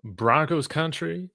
Broncos country,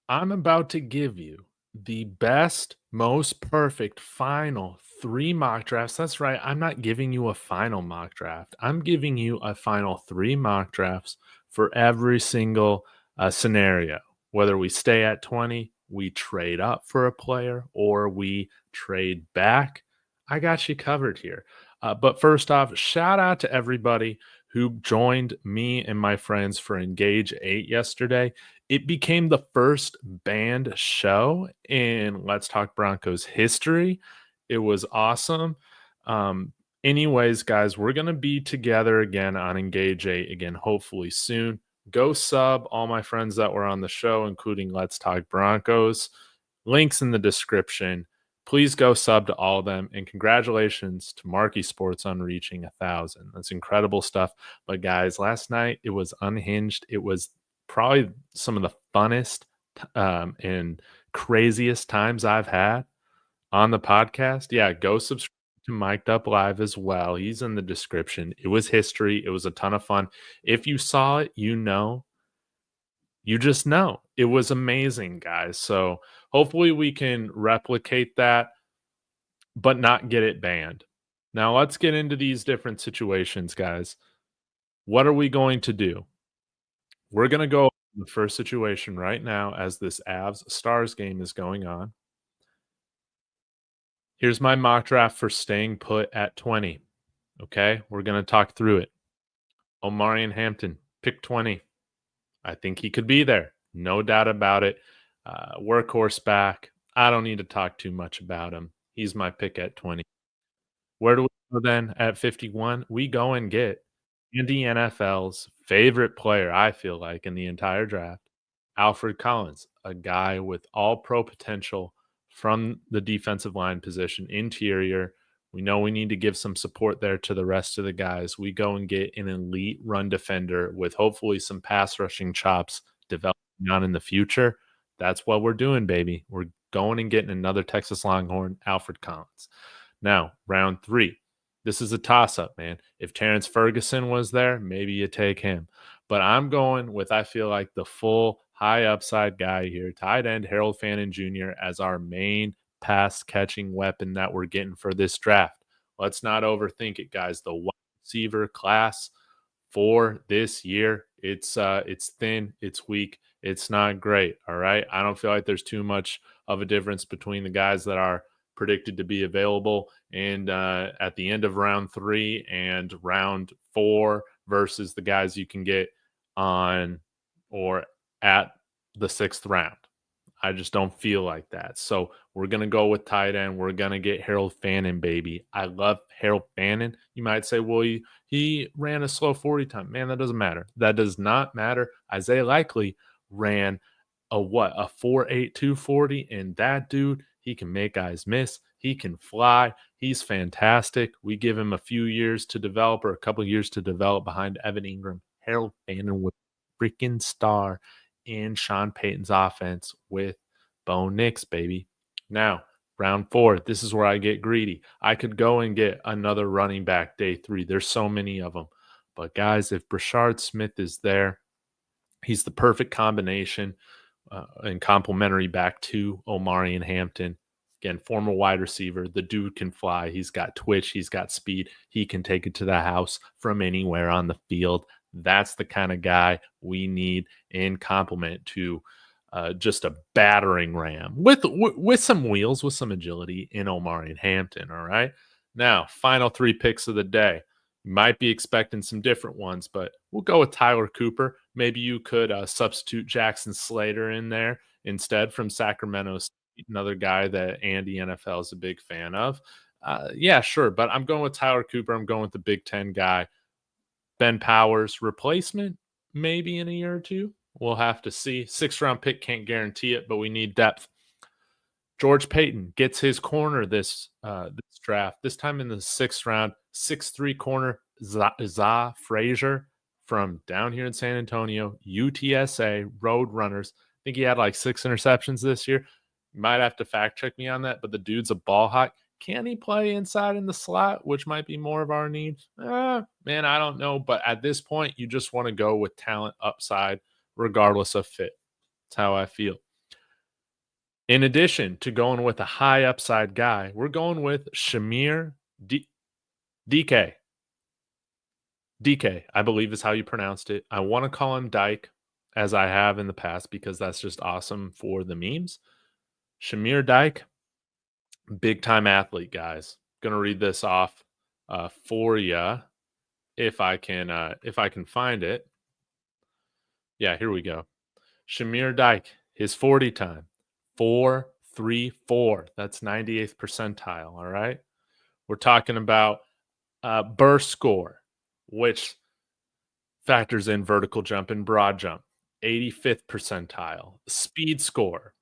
I'm about to give you the best, most perfect final 3 mock drafts. That's right, I'm not giving you a final mock draft. I'm giving you a final 3 mock drafts for every single, scenario. Whether we stay at 20, we trade up for a player, or we trade back, I got you covered here. But first off, shout out to everybody who joined me and my friends for Engage 8 yesterday. It became the first banned show in Let's Talk Broncos history. It was awesome. Anyways, guys, we're going to be together again on Engage 8 again, hopefully soon. Go sub all my friends that were on the show, including Let's Talk Broncos. Links in the description. Please go sub to all of them. And congratulations to Marquee Sports on reaching 1,000. That's incredible stuff. But guys, last night it was unhinged. It was probably some of the funnest and craziest times I've had on the podcast. Yeah, go subscribe to Mic'd Up Live as well. He's in the description. It was history. It was a ton of fun. If you saw it, you know. You just know. It was amazing, guys. So hopefully we can replicate that, but not get it banned. Now let's get into these different situations, guys. What are we going to do? We're going to go the first situation right now as this Avs Stars game is going on. Here's my mock draft for staying put at 20. Okay, we're going to talk through it. Omarion Hampton, pick 20. I think he could be there. No doubt about it. Workhorse back. I don't need to talk too much about him. He's my pick at 20. Where do we go then at 51? We go and get Andy NFL's favorite player, I feel like, in the entire draft, Alfred Collins, a guy with all-pro potential from the defensive line position, interior. We know we need to give some support there to the rest of the guys. We go and get an elite run defender with hopefully some pass rushing chops developing on in the future. That's what we're doing, baby. We're going and getting another Texas Longhorn, Alfred Collins. Now, round 3. This is a toss-up, man. If Terrence Ferguson was there, maybe you take him. But I'm going with, I feel like, the full high-upside guy here, tight end Harold Fannin Jr. as our main pass-catching weapon that we're getting for this draft. Let's not overthink it, guys. The wide receiver class for this year, it's thin, it's weak, it's not great, all right? I don't feel like there's too much of a difference between the guys that are predicted to be available and at the end of round 3 and round 4 versus the guys you can get on or at the 6th round. I just don't feel like that. So we're going to go with tight end. We're going to get Harold Fannin, baby. I love Harold Fannin. You might say, well, he ran a slow 40 time. Man, that doesn't matter. That does not matter. Isaiah Likely ran a 4.8 240, and that dude, he can make guys miss. He can fly. He's fantastic. We give him a few years to develop or a couple of years to develop behind Evan Ingram. Harold Fannin was a freaking star in Sean Payton's offense with Bo Nix, baby. Now, round 4, this is where I get greedy. I could go and get another running back day 3. There's so many of them. But, guys, if Brashard Smith is there, he's the perfect combination and complementary back to Omarion Hampton. Again, former wide receiver. The dude can fly. He's got twitch. He's got speed. He can take it to the house from anywhere on the field. That's the kind of guy we need in complement to just a battering ram with some wheels, with some agility in Omarion Hampton. All right. Now, final 3 picks of the day. You might be expecting some different ones, but we'll go with Tyler Cooper. Maybe you could substitute Jackson Slater in there instead from Sacramento State, another guy that Andy NFL is a big fan of. Yeah, sure. But I'm going with Tyler Cooper. I'm going with the Big Ten guy. Ben Powers replacement, maybe in a year or 2. We'll have to see. 6th-round pick, can't guarantee it, but we need depth. George Payton gets his corner this draft, this time in the 6th round. 6'3" corner, Za Frazier from down here in San Antonio, UTSA, Roadrunners. I think he had like 6 interceptions this year. You might have to fact check me on that, but the dude's a ball hawk. Can he play inside in the slot, which might be more of our needs? Man, I don't know. But at this point, you just want to go with talent upside regardless of fit. That's how I feel. In addition to going with a high upside guy, we're going with Shamir DK. DK, I believe is how you pronounced it. I want to call him Dyke, as I have in the past, because that's just awesome for the memes. Shamir Dyke, big time athlete, guys. Gonna read this off for you if I can find it. Yeah, here we go. Shamir Dyke, his 40 time, 4.34. That's 98th percentile. All right. We're talking about burst score, which factors in vertical jump and broad jump, 85th percentile. Speed score,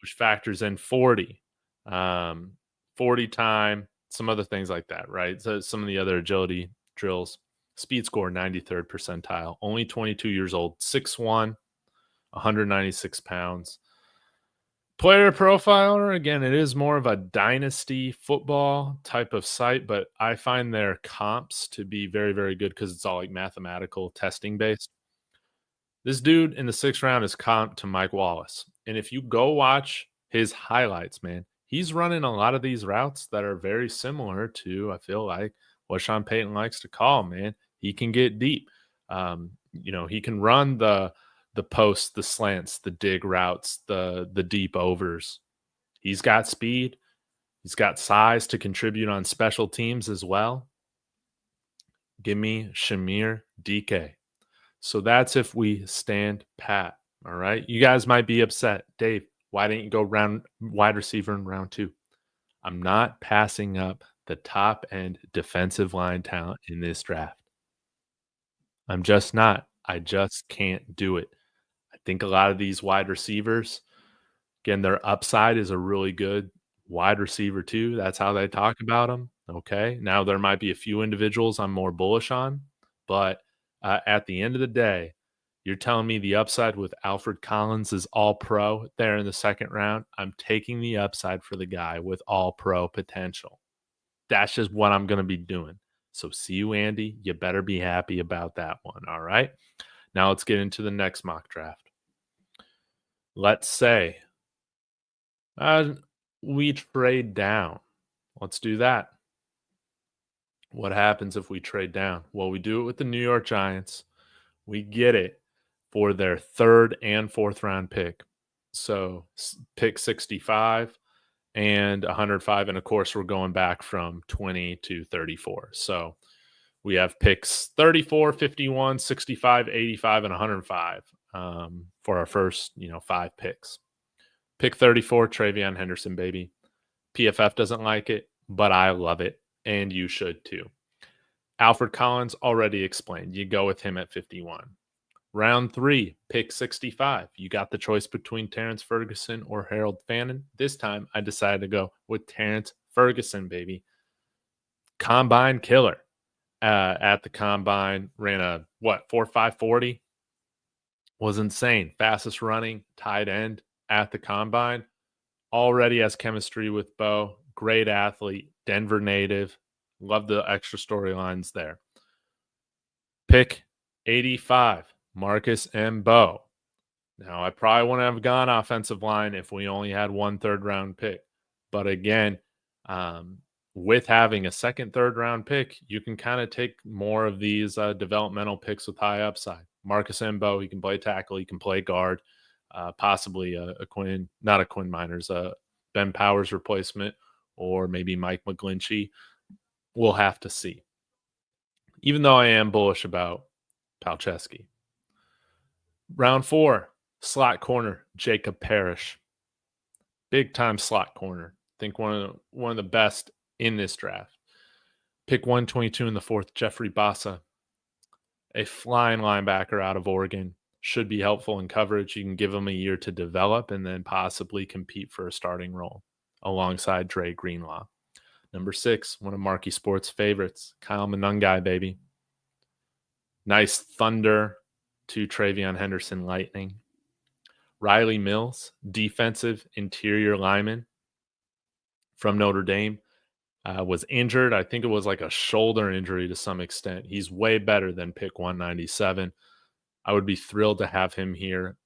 which factors in 40, 40 time, some other things like that, right? So some of the other agility drills. Speed score, 93rd percentile. Only 22 years old, 6'1", 196 pounds. Player profiler, again, it is more of a dynasty football type of site, but I find their comps to be very, very good because it's all like mathematical testing based. This dude in the 6th round is comped to Mike Wallace. And if you go watch his highlights, man, he's running a lot of these routes that are very similar to, I feel like, what Sean Payton likes to call, man. He can get deep. He can run the posts, the slants, the dig routes, the deep overs. He's got speed. He's got size to contribute on special teams as well. Give me Shamir DK. So that's if we stand pat. All right. You guys might be upset. Dave, why didn't you go wide receiver in round 2? I'm not passing up the top end defensive line talent in this draft. I'm just not. I just can't do it. I think a lot of these wide receivers, again, their upside is a really good wide receiver too. That's how they talk about them. Okay. Now there might be a few individuals I'm more bullish on, but at the end of the day, you're telling me the upside with Alfred Collins is all pro there in the 2nd round. I'm taking the upside for the guy with all pro potential. That's just what I'm going to be doing. So see you, Andy. You better be happy about that one. All right. Now let's get into the next mock draft. Let's say we trade down. Let's do that. What happens if we trade down? Well, we do it with the New York Giants. We get it for their 3rd and 4th round pick. So pick 65 and 105. And of course, we're going back from 20 to 34. So we have picks 34, 51, 65, 85, and 105 for our first, 5 picks. Pick 34, Treveyon Henderson, baby. PFF doesn't like it, but I love it, and you should too. Alfred Collins, already explained. You go with him at 51. Round 3, pick 65. You got the choice between Terrence Ferguson or Harold Fannin. This time, I decided to go with Terrence Ferguson, baby. Combine killer. At the combine, ran a 4.5 40. Was insane. Fastest running tight end at the combine. Already has chemistry with Bo. Great athlete. Denver native. Love the extra storylines there. Pick 85. Marcus and Bo. Now, I probably wouldn't have gone offensive line if we only had 1 3rd-round pick. But again, with having a 2nd, 3rd-round pick, you can kind of take more of these developmental picks with high upside. Marcus and Bo, he can play tackle, he can play guard, possibly not a Quinn Miners, Ben Powers replacement, or maybe Mike McGlinchey. We'll have to see. Even though I am bullish about Palczewski. Round 4, slot corner, Jacob Parrish. Big time slot corner. I think one of the best in this draft. Pick 122 in the 4th, Jeffrey Bassa. A flying linebacker out of Oregon. Should be helpful in coverage. You can give him a year to develop and then possibly compete for a starting role alongside Dre Greenlaw. Number 6, one of Marquee Sports' favorites, Kyle Monangai, baby. Nice thunder to Treveyon Henderson lightning. Riley Mills, defensive interior lineman from Notre Dame, was injured. I think it was like a shoulder injury to some extent. He's way better than pick 197. I would be thrilled to have him here.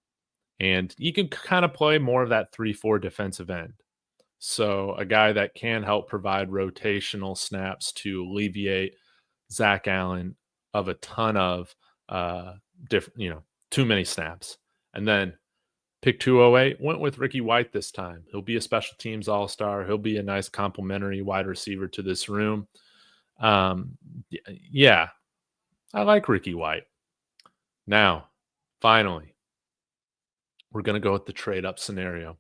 And you can kind of play more of that 3-4 defensive end. So a guy that can help provide rotational snaps to alleviate Zach Allen of a ton of too many snaps. And then pick 208, went with Ricky White this time. He'll be a special teams all-star. He'll be a nice complementary wide receiver to this room. Yeah, I like Ricky White. Now, finally, we're going to go with the trade-up scenario.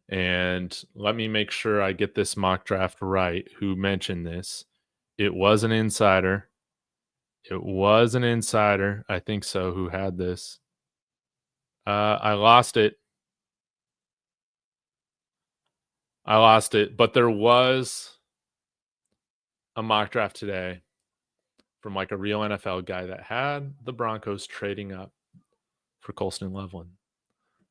And let me make sure I get this mock draft right. Who mentioned this? It was an insider. I think so, who had this. I lost it. But there was a mock draft today from like a real NFL guy that had the Broncos trading up for Colston Loveland.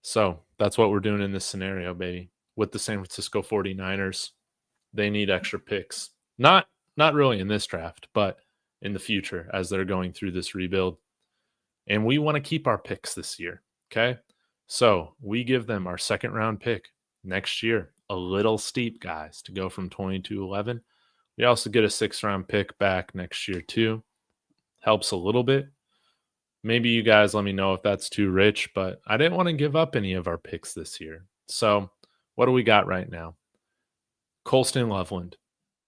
So that's what we're doing in this scenario, baby. With the San Francisco 49ers, they need extra picks. Not really in this draft, but in the future as they're going through this rebuild. And we want to keep our picks this year, okay? So we give them our second round pick next year. A little steep, guys, to go from 20 to 11. We also get a 6th round pick back next year too. Helps a little bit. Maybe you guys let me know if that's too rich, but I didn't want to give up any of our picks this year. So what do we got right now? Colston Loveland.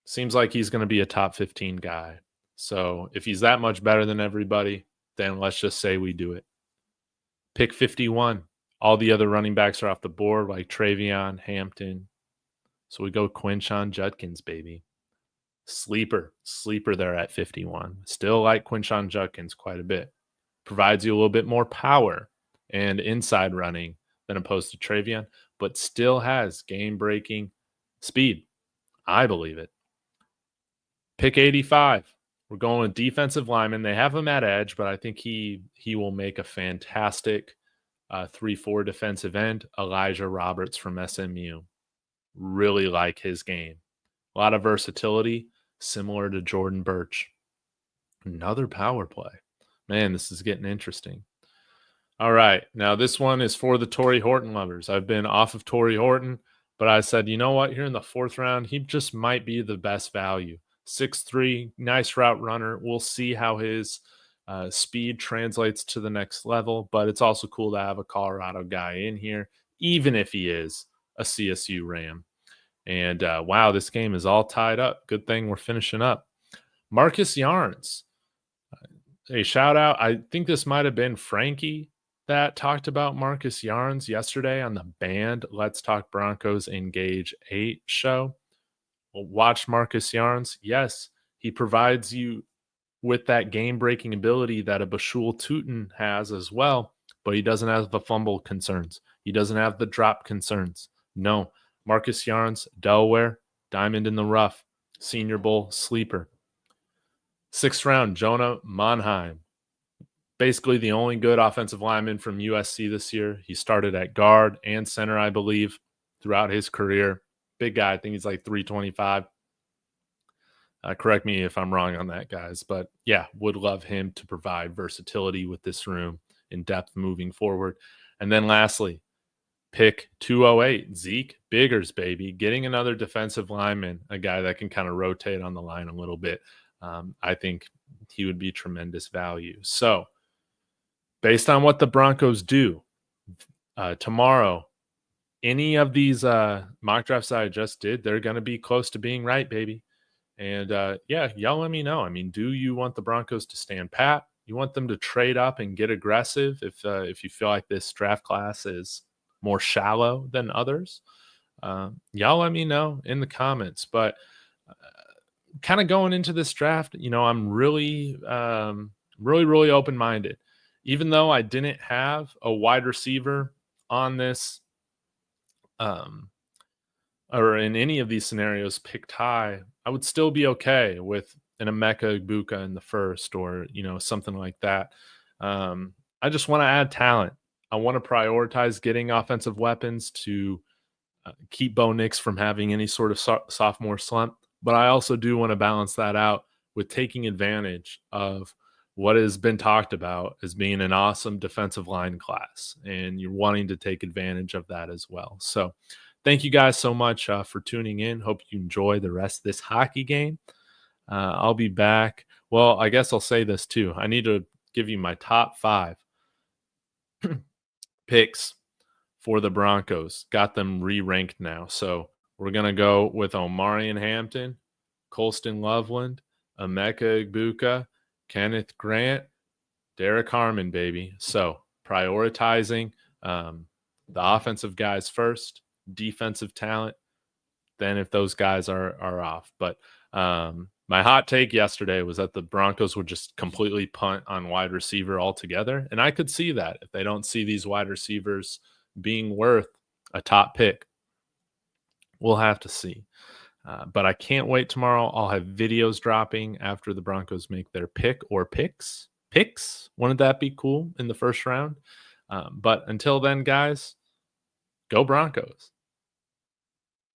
Seems like he's going to be a top 15 guy. So if he's that much better than everybody, then let's just say we do it. Pick 51. All the other running backs are off the board, like Treveyon, Hampton. So we go Quinshon Judkins, baby. Sleeper there at 51. Still like Quinshon Judkins quite a bit. Provides you a little bit more power and inside running than opposed to Treveyon, but still has game-breaking speed. I believe it. Pick 85. We're going with defensive lineman. They have him at edge, but I think he will make a fantastic 3-4 defensive end. Elijah Roberts from SMU. Really like his game. A lot of versatility, similar to Jordan Birch. Another power play. Man, this is getting interesting. All right. Now, this one is for the Torrey Horton lovers. I've been off of Torrey Horton, but I said, you know what? Here in the 4th round, he just might be the best value. 6'3", nice route runner. We'll see how his speed translates to the next level, but it's also cool to have a Colorado guy in here, even if he is a CSU Ram. And wow, this game is all tied up. Good thing we're finishing up. Marcus Yarns. A shout out. I think this might have been Frankie that talked about Marcus Yarns yesterday on the band Let's Talk Broncos Engage 8 show. Well, watch Marcus Yarns. Yes, he provides you with that game-breaking ability that a Bashul Tutin has as well, but he doesn't have the fumble concerns. He doesn't have the drop concerns. No, Marcus Yarns, Delaware, diamond in the rough, Senior Bowl sleeper. 6th round, Jonah Monheim. Basically the only good offensive lineman from USC this year. He started at guard and center, I believe, throughout his career. Big guy. I think he's like 325. Correct me if I'm wrong on that, guys. But yeah, would love him to provide versatility with this room in depth moving forward. And then lastly, pick 208, Zeke Biggers, baby. Getting another defensive lineman, a guy that can kind of rotate on the line a little bit. I think he would be tremendous value. So based on what the Broncos do tomorrow, any of these mock drafts that I just did, they're going to be close to being right, baby. And yeah, y'all let me know. I mean, do you want the Broncos to stand pat? You want them to trade up and get aggressive if you feel like this draft class is more shallow than others? Y'all let me know in the comments. But kind of going into this draft, you know, I'm really open-minded. Even though I didn't have a wide receiver on this or in any of these scenarios picked high, I would still be okay with an Emeka Egbuka in the 1st or, you know, something like that. I just want to add talent. I want to prioritize getting offensive weapons to keep Bo Nix from having any sort of sophomore slump. But I also do want to balance that out with taking advantage of what has been talked about as being an awesome defensive line class, and you're wanting to take advantage of that as well. So thank you guys so much for tuning in. Hope you enjoy the rest of this hockey game. I'll be back. Well, I guess I'll say this too. I need to give you my top 5 picks for the Broncos. Got them re-ranked now. So we're going to go with Omarion Hampton, Colston Loveland, Emeka Egbuka, Kenneth Grant, Derek Harmon, baby. So prioritizing the offensive guys first, defensive talent, then if those guys are off. But my hot take yesterday was that the Broncos would just completely punt on wide receiver altogether. And I could see that if they don't see these wide receivers being worth a top pick. We'll have to see. But I can't wait tomorrow. I'll have videos dropping after the Broncos make their pick or picks. Wouldn't that be cool in the first round? But until then, guys, go Broncos.